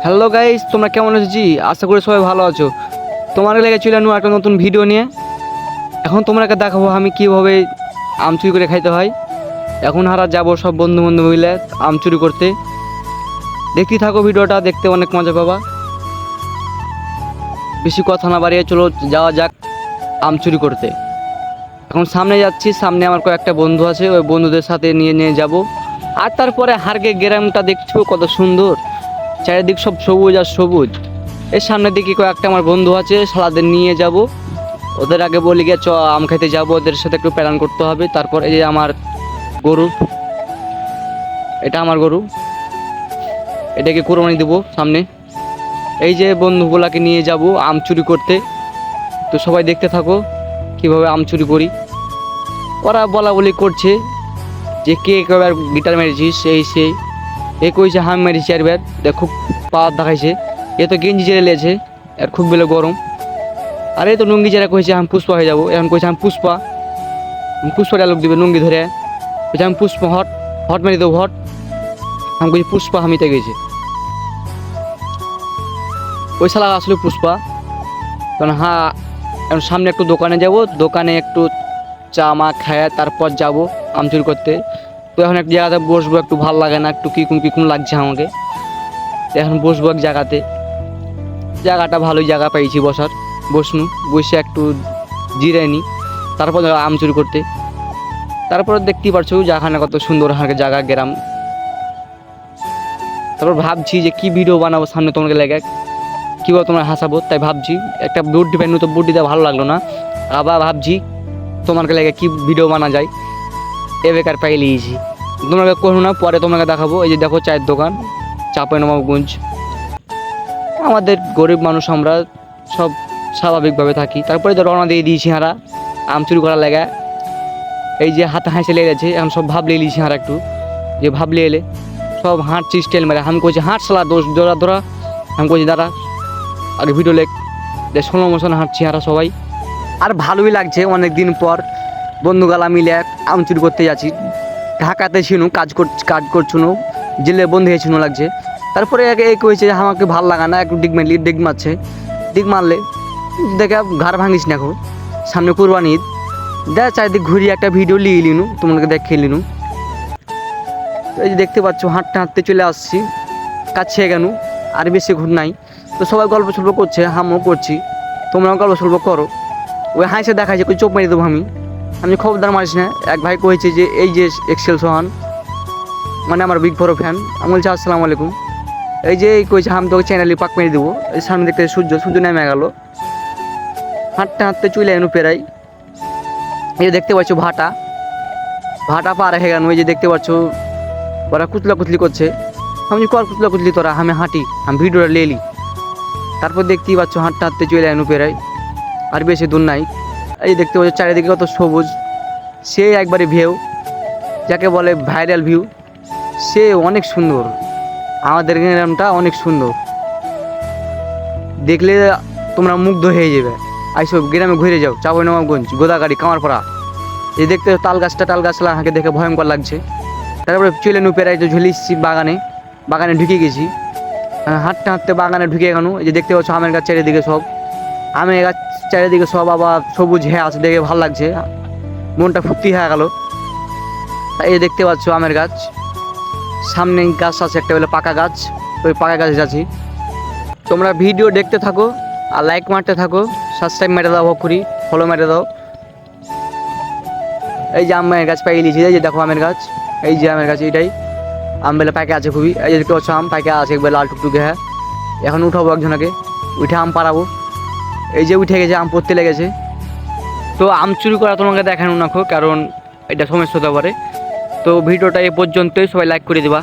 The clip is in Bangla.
হ্যালো গাইস, তোমরা কেমন আছো? জি আশা করি সবাই ভালো আছো। তোমার লেগে চলে আনো একটা নতুন ভিডিও নিয়ে। এখন তোমাকে দেখাবো আমি কীভাবে আম চুরি করে খাইতে হয়। এখন হারা যাবো সব বন্ধু বন্ধু মিলে আম চুরি করতে। দেখতেই থাকো, ভিডিওটা দেখতে অনেক মজা পাবা। বেশি কথা না বাড়িয়ে চলো যাওয়া যাক আম চুরি করতে। এখন সামনে যাচ্ছি, সামনে আমার কয়েকটা বন্ধু আছে, ওই বন্ধুদের সাথে নিয়ে নিয়ে যাব। আর তারপরে হারগে গ্রামটা দেখছো কত সুন্দর, চারিদিক সব সবুজ আর সবুজ। এর সামনের দিকে কয়েকটা আমার বন্ধু আছে, সারাদিন নিয়ে যাব। ওদের আগে বলি গিয়ে আম খাইতে যাব, ওদের সাথে একটু প্ল্যান করতে হবে। তারপর এই যে আমার গরু, এটা আমার গরু, এটাকে কোরবানি দেবো সামনে। এই যে বন্ধুগুলাকে নিয়ে যাব আম চুরি করতে। তো সবাই দেখতে থাকো কীভাবে আম চুরি করি। ওরা বলা বলি করছে যে কে কবার গিটার মেরেছিস, সেই এ কইছে হাম মেরেছি চারবার, দেখ খুব পাওয়ার দেখাইছে। এ তো গেঞ্জি চেড়ে লেছে, আর খুব বেলে গরম। আর এই তো লুঙ্গি চেরা কইছে আমি পুষ্পা হয়ে যাবো। এখন কইছে আমি পুষ্পা, পুষ্পা ডায়লগ দিবে লুঙ্গি ধরে। কইছে আমি পুষ্পা, হট হট মেরে দেবো হট। আমি কইছি পুষ্পা হামিতে গেছে। ওই শালা আসলে পুষ্পা। কারণ হ্যাঁ, এখন সামনে একটু দোকানে যাব, দোকানে একটু চা মা খায় তারপর যাব আম চুরি করতে। তো এখন এক জায়গাতে বসবো, একটু ভালো লাগে না, একটু কিকুম লাগছে আমাকে। এখন বসবো এক জায়গাতে, জায়গাটা ভালোই জায়গা পাইছি বসার। বসে একটু জিরে নিই, তারপর আম চুরি করতে। তারপর দেখতেই পারছো জায়গাখানে কত সুন্দর হাঁকে জায়গা গ্রাম। তারপর ভাবছি যে কি ভিডিও বানাবো সামনে তোমাকে লেগে, কীভাবে তোমরা হাসাবো। তাই ভাবছি একটা বুদ্ধি পাইনি, তো বুদ্ধিটা ভালো লাগলো না। আবার ভাবছি তোমাকে লেগে কি ভিডিও বানা যায়, এ বেকার পাই লিয়েছি। তোমাকে করো না, পরে তোমাকে দেখাবো। এই যে দেখো চায়ের দোকান, চাঁপাইনবাবগঞ্জ। আমাদের গরিব মানুষ, আমরা সব স্বাভাবিকভাবে থাকি। তারপরে তো রওনা দিয়ে দিয়েছি হারা আম চুরি করার লেগে। এই যে হাতে হাসে লেগেছে, এখন সব ভাবলে এলিয়েছি হারা একটু, যে ভাবলে এলে সব হাঁটছি স্টাইল মেরে। আমি কইছি হাঁট শালা দোষ ধরা। আমি কইছি দাঁড়া আগে ভিডিও লেখ, ষোলো মোশন হাঁটছি হারা সবাই। আর ভালোই লাগছে অনেক দিন পর বন্ধুগালা মিলে আম চুরি করতে যাচ্ছি। ঢাকাতে ছিল কাজ করছুনো, জেলে বন্ধু হয়েছিল লাগছে। তারপরে এই কইছে যে আমাকে ভালো লাগা না, একটু ডিগ মারছে। ডিগ মারলে দেখে ঘর ভাঙিস না, এখন সামনে কুরবানি ঈদ, দেখ চারিদিক ঘুরিয়ে একটা ভিডিও লিয়ে নিনু, তোমাকে দেখে নিনু। এই যে দেখতে পাচ্ছ হাঁটতে হাঁটতে চলে আসছি কাছে কেন, আর বেশি ঘুর নাই। তো সবাই গল্প সল্প করছে, হামও করছি, তোমরাও গল্প সল্প করো। ওই হাসে দেখাইছে কই চোখ মেরে দেবো আমি খবরদার মারিস না। এক ভাই কয়েছে যে এই যে এক্সেল সোহান, মানে আমার বিগ বড় ফ্যান। আমি বলছি আসসালামু আলাইকুম। এই যে এই কইছে আমি তোকে চ্যানেলে পাক মেরে দেবো। এই সামনে দেখতে সূর্য নেমে গেল, হাঁটতে হাঁটতে চলে এনো পেরাই। এই যে দেখতে পাচ্ছ ভাটা পার হয়ে গেল। এই যে দেখতে পাচ্ছ ওরা কুতলি করছে। আমি কর কুতলি তোরা, আমি হাঁটি, আমি ভিডিওটা লেলি। তারপর দেখতেই পাচ্ছ হাঁটতে হাঁটতে চলে এনো পেরাই, আর বেশি দূর নাই। এই দেখতে পাচ্ছ চারিদিকে কত সবুজ, সে একবারে ভিউ, যাকে বলে ভাইরাল ভিউ, সে অনেক সুন্দর। আমাদের গ্রামটা অনেক সুন্দর, দেখলে তোমরা মুগ্ধ হয়ে যাবে। আইসব গ্রামে ঘুরে যাও, চাঁপাইনবাবগঞ্জ, গোদাগাড়ি, কামারপাড়া। এই দেখতে তাল গাছটা হাঁকে দেখে ভয়ঙ্কর লাগছে। তারপরে চলে নুপেরাই তো ঝুলিয়েছি বাগানে ঢুকে গেছি। হাঁটতে হাঁটতে বাগানে ঢুকে গেল। এই যে দেখতে পাচ্ছ আমের গাছ চারিদিকে সব আবার সবুজ হয়ে আছে, দেখে ভালো লাগছে, মনটা ফুর্তি হয়ে গেল। এই দেখতে পাচ্ছ আমের গাছ, সামনে গাছ আছে একটা, বলে পাকা গাছ, ওই পাকা গাছে যাচ্ছি। তোমরা ভিডিও দেখতে থাকো আর লাইক মারতে থাকো, সাবস্ক্রাইব মেরে দাও, করি ফলো মেরে দাও। এই যে আমের গাছ পাইয়ে নিয়েছি, এই যে দেখো আমের গাছ, এই যে আমের গাছ, এইটাই আম বেলা পাকে আছে খুবই। এই যে দেখতে পাচ্ছ আম পাকে আছে একবার লাল টুকটুকে। হ্যাঁ, এখন উঠাবো একজনকে, উঠে আম পাড়াবো। এই যে উঠে গেছে, আম পড়তে লেগেছে। তো আম চুরি করা তোমাকে দেখানো না, কারণ এটা সমস্যা হতে পারে। তো ভিডিওটা এ পর্যন্তই, সবাই লাইক করে দিবা।